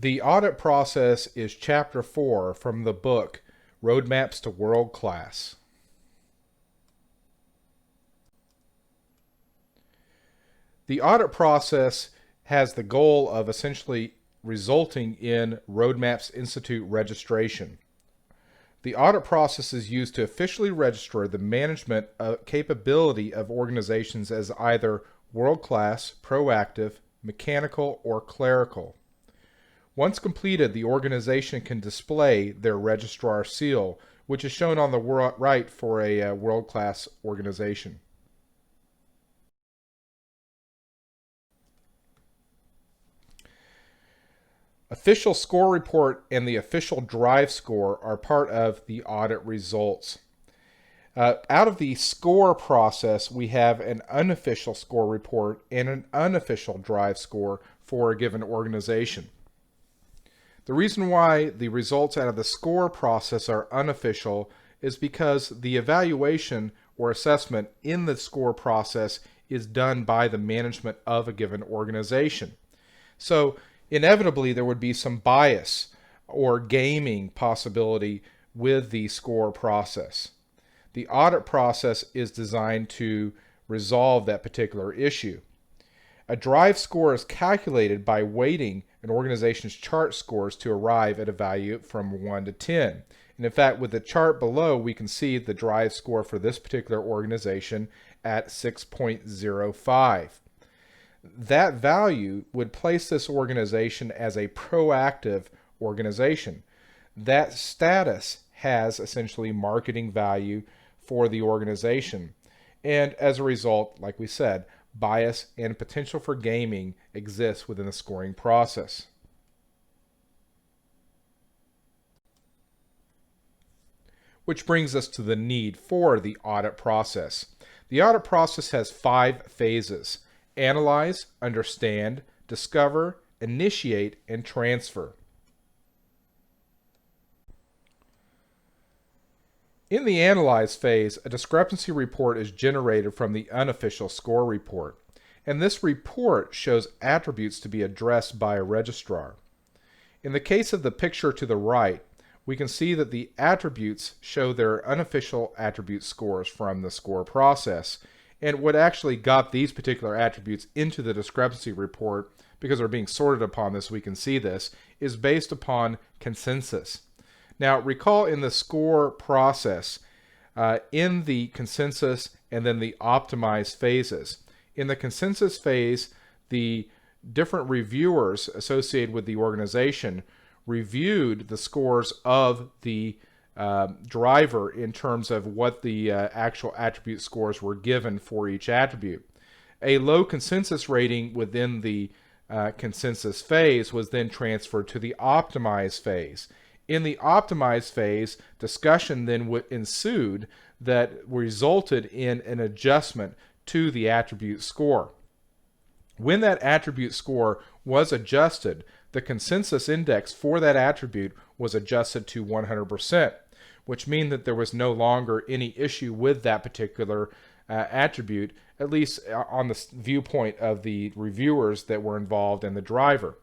The audit process is Chapter 4 from the book Roadmaps to World Class. The audit process has the goal of essentially resulting in Roadmaps Institute registration. The audit process is used to officially register the management capability of organizations as either world-class, proactive, mechanical, or clerical. Once completed, the organization can display their registrar seal, which is shown on the right for a world-class organization. Official score report and the official drive score are part of the audit results. Out of the score process, we have an unofficial score report and an unofficial drive score for a given organization. The reason why the results out of the score process are unofficial is because the evaluation or assessment in the score process is done by the management of a given organization. So inevitably there would be some bias or gaming possibility with the score process. The audit process is designed to resolve that particular issue. A drive score is calculated by weighting an organization's chart scores to arrive at a value from 1 to 10. And in fact, with the chart below, we can see the drive score for this particular organization at 6.05. That value would place this organization as a proactive organization. That status has essentially marketing value for the organization. And as a result, like we said, bias and potential for gaming exists within the scoring process. Which brings us to the need for the audit process. The audit process has 5 phases: analyze, understand, discover, initiate, and transfer. In the analyze phase, a discrepancy report is generated from the unofficial score report, and this report shows attributes to be addressed by a registrar. In the case of the picture to the right, we can see that the attributes show their unofficial attribute scores from the score process, and what actually got these particular attributes into the discrepancy report, because they're being sorted upon this, we can see this, is based upon consensus. Now, recall in the score process, in the consensus and then the optimize phases. In the consensus phase, the different reviewers associated with the organization reviewed the scores of the driver in terms of what the actual attribute scores were given for each attribute. A low consensus rating within the consensus phase was then transferred to the optimize phase. In the optimize phase, discussion then ensued that resulted in an adjustment to the attribute score. When that attribute score was adjusted, the consensus index for that attribute was adjusted to 100%, which means that there was no longer any issue with that particular attribute, at least on the viewpoint of the reviewers that were involved in the driver.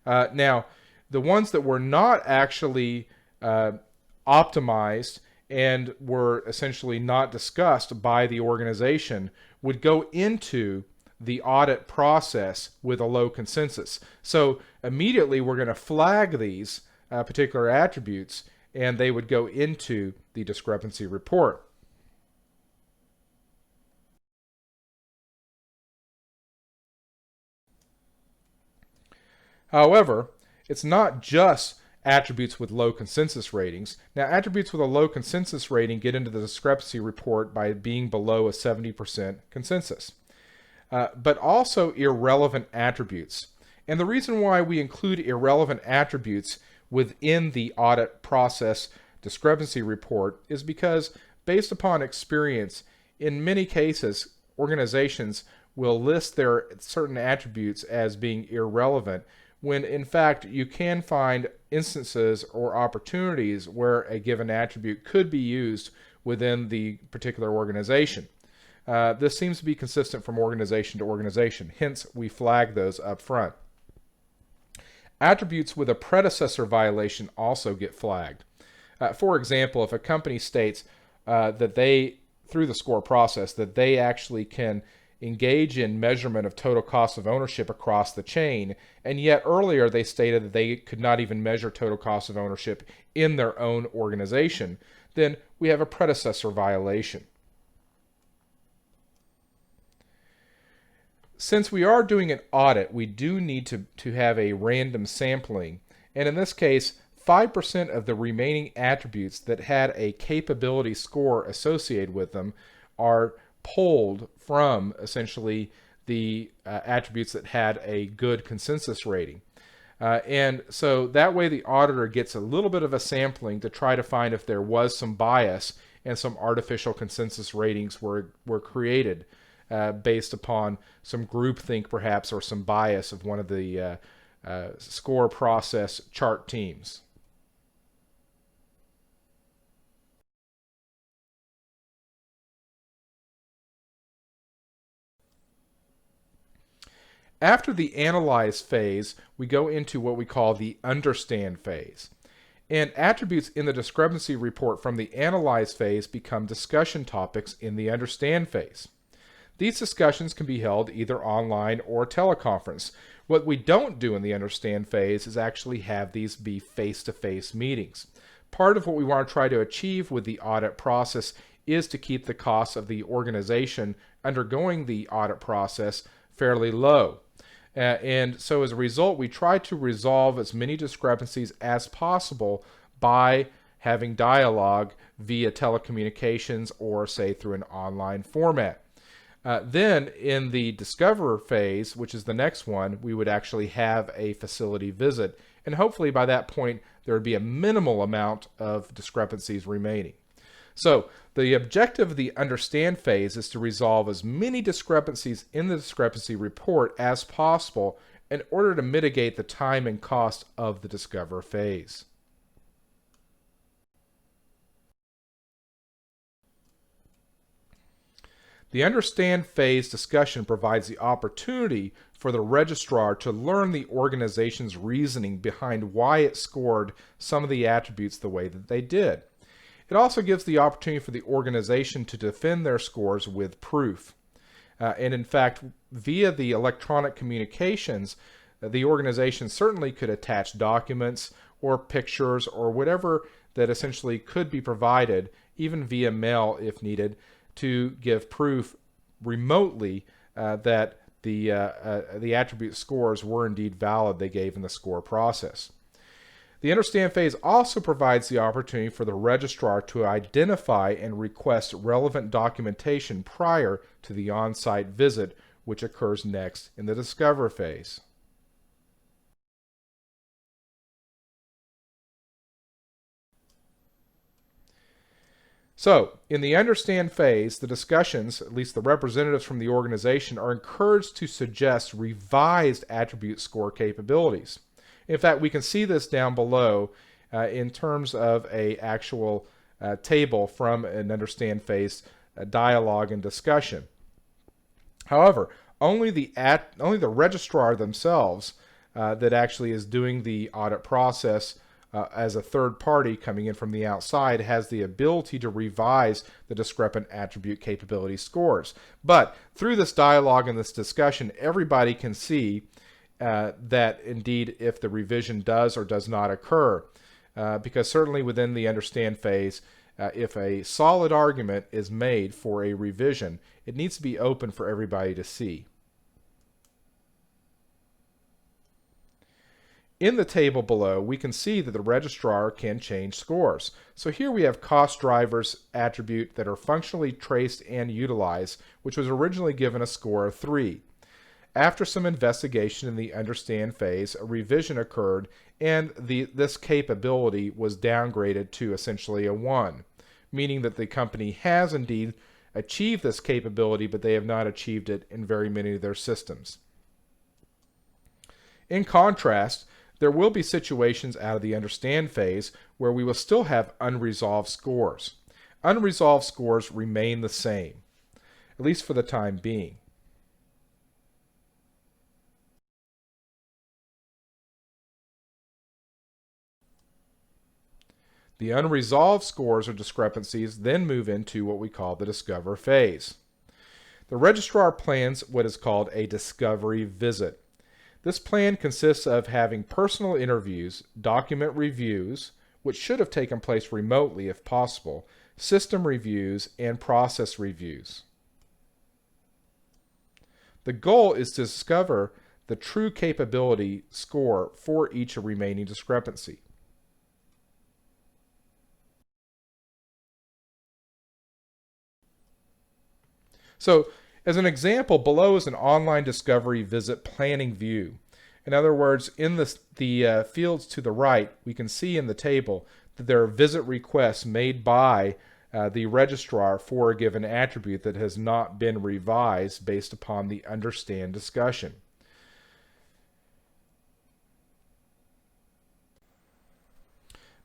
Now, the ones that were not actually optimized and were essentially not discussed by the organization would go into the audit process with a low consensus. So immediately we're going to flag these particular attributes, and they would go into the discrepancy report. However, it's not just attributes with low consensus ratings. Now, attributes with a low consensus rating get into the discrepancy report by being below a 70% consensus. But also irrelevant attributes. And the reason why we include irrelevant attributes within the audit process discrepancy report is because, based upon experience, in many cases, organizations will list their certain attributes as being irrelevant, when in fact you can find instances or opportunities where a given attribute could be used within the particular organization. This seems to be consistent from organization to organization, hence we flag those up front. Attributes with a predecessor violation also get flagged. For example, if a company states that they, through the score process, that they actually can engage in measurement of total cost of ownership across the chain, and yet earlier they stated that they could not even measure total cost of ownership in their own organization, then we have a predecessor violation. Since we are doing an audit, we do need to have a random sampling, and in this case, 5% of the remaining attributes that had a capability score associated with them are pulled from essentially the attributes that had a good consensus rating. And so that way the auditor gets a little bit of a sampling to try to find if there was some bias and some artificial consensus ratings were created based upon some groupthink perhaps or some bias of one of the score process chart teams. After the analyze phase, we go into what we call the understand phase. And attributes in the discrepancy report from the analyze phase become discussion topics in the understand phase. These discussions can be held either online or teleconference. What we don't do in the understand phase is actually have these be face-to-face meetings. Part of what we want to try to achieve with the audit process is to keep the costs of the organization undergoing the audit process fairly low. And so as a result, we try to resolve as many discrepancies as possible by having dialogue via telecommunications or say through an online format. Then in the discover phase, which is the next one, we would actually have a facility visit. And hopefully by that point, there would be a minimal amount of discrepancies remaining. So the objective of the understand phase is to resolve as many discrepancies in the discrepancy report as possible in order to mitigate the time and cost of the discover phase. The understand phase discussion provides the opportunity for the registrar to learn the organization's reasoning behind why it scored some of the attributes the way that they did. It also gives the opportunity for the organization to defend their scores with proof. And in fact, via the electronic communications, the organization certainly could attach documents or pictures or whatever that essentially could be provided, even via mail if needed, to give proof remotely that the attribute scores were indeed valid they gave in the score process. The understand phase also provides the opportunity for the registrar to identify and request relevant documentation prior to the on-site visit, which occurs next in the discover phase. So, in the understand phase, the discussions, at least the representatives from the organization, are encouraged to suggest revised attribute score capabilities. In fact, we can see this down below in terms of an actual table from an understand phase dialogue and discussion. However, only the registrar themselves that actually is doing the audit process as a third party coming in from the outside has the ability to revise the discrepant attribute capability scores. But through this dialogue and this discussion, everybody can see that indeed if the revision does or does not occur. Because certainly within the understand phase, if a solid argument is made for a revision, it needs to be open for everybody to see. In the table below, we can see that the registrar can change scores. So here we have cost drivers attribute that are functionally traced and utilized, which was originally given a score of 3. After some investigation in the understand phase, a revision occurred and this capability was downgraded to essentially a 1, meaning that the company has indeed achieved this capability, but they have not achieved it in very many of their systems. In contrast, there will be situations out of the understand phase where we will still have unresolved scores. Unresolved scores remain the same, at least for the time being. The unresolved scores or discrepancies then move into what we call the discover phase. The registrar plans what is called a discovery visit. This plan consists of having personal interviews, document reviews, which should have taken place remotely if possible, system reviews, and process reviews. The goal is to discover the true capability score for each remaining discrepancy. So, as an example, below is an online discovery visit planning view. In other words, in the fields to the right, we can see in the table that there are visit requests made by the registrar for a given attribute that has not been revised based upon the understand discussion.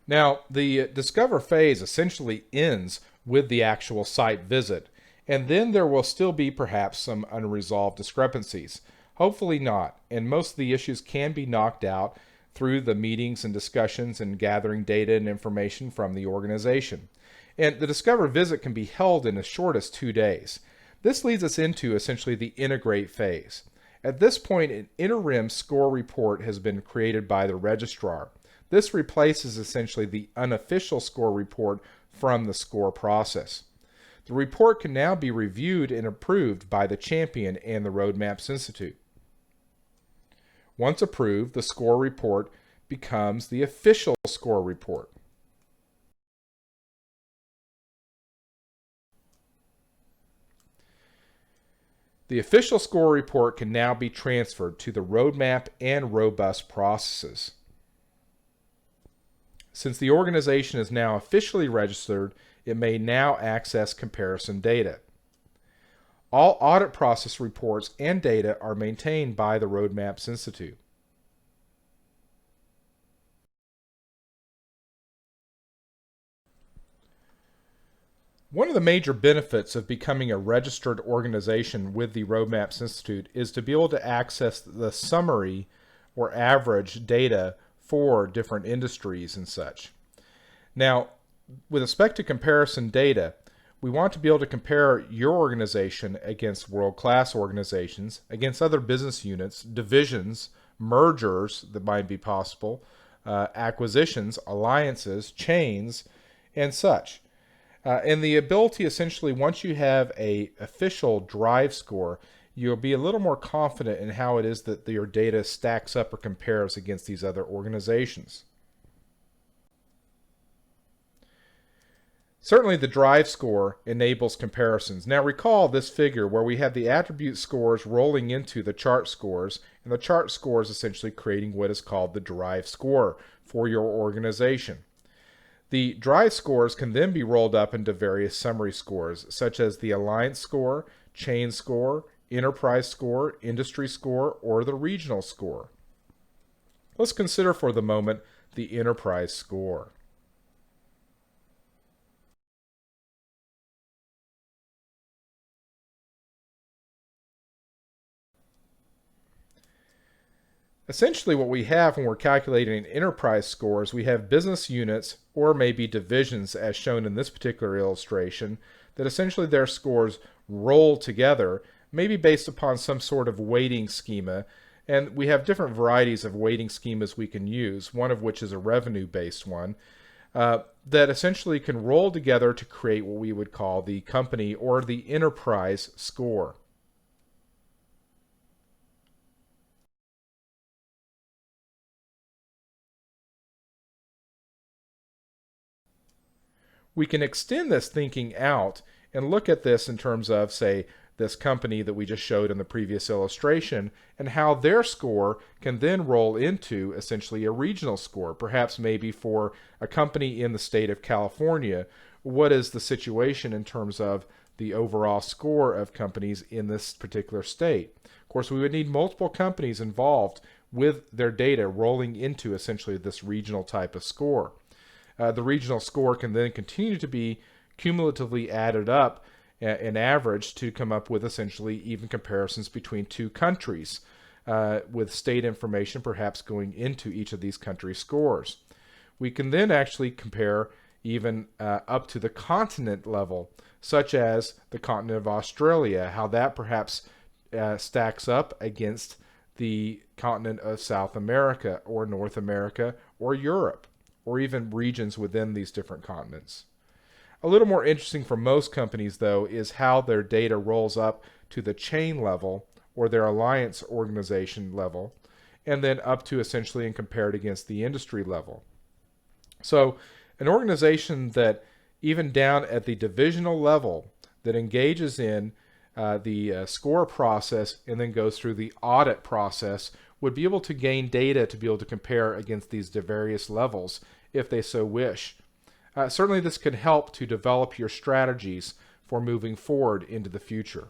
Now, the discover phase essentially ends with the actual site visit, and then there will still be perhaps some unresolved discrepancies. Hopefully not, and most of the issues can be knocked out through the meetings and discussions and gathering data and information from the organization. And the discover visit can be held in as short as 2 days. This leads us into essentially the integrate phase. At this point, an interim score report has been created by the registrar. This replaces essentially the unofficial score report from the score process. The report can now be reviewed and approved by the champion and the Roadmaps Institute. Once approved, the score report becomes the official score report. The official score report can now be transferred to the roadmap and robust processes. Since the organization is now officially registered, it may now access comparison data. All audit process reports and data are maintained by the Roadmaps Institute. One of the major benefits of becoming a registered organization with the Roadmaps Institute is to be able to access the summary or average data for different industries and such. Now, with respect to comparison data, we want to be able to compare your organization against world-class organizations, against other business units, divisions, mergers that might be possible, acquisitions, alliances, chains, and such. And the ability essentially, once you have an official drive score, you'll be a little more confident in how it is that your data stacks up or compares against these other organizations. Certainly the drive score enables comparisons. Now recall this figure where we have the attribute scores rolling into the chart scores, and the chart scores essentially creating what is called the drive score for your organization. The drive scores can then be rolled up into various summary scores, such as the alliance score, chain score, enterprise score, industry score, or the regional score. Let's consider for the moment the enterprise score. Essentially what we have when we're calculating enterprise scores, we have business units or maybe divisions as shown in this particular illustration that essentially their scores roll together, maybe based upon some sort of weighting schema. And we have different varieties of weighting schemas we can use, one of which is a revenue-based one, that essentially can roll together to create what we would call the company or the enterprise score. We can extend this thinking out and look at this in terms of, say, this company that we just showed in the previous illustration, and how their score can then roll into essentially a regional score. Perhaps maybe for a company in the state of California, what is the situation in terms of the overall score of companies in this particular state? Of course, we would need multiple companies involved with their data rolling into essentially this regional type of score. The regional score can then continue to be cumulatively added up in average to come up with essentially even comparisons between two countries, with state information perhaps going into each of these country scores. We can then actually compare even up to the continent level, such as the continent of Australia, how that perhaps stacks up against the continent of South America or North America or Europe, or even regions within these different continents. A little more interesting for most companies, though, is how their data rolls up to the chain level or their alliance organization level, and then up to essentially and compared against the industry level. So an organization that even down at the divisional level that engages in the score process and then goes through the audit process would be able to gain data to be able to compare against these various levels if they so wish. Certainly this could help to develop your strategies for moving forward into the future.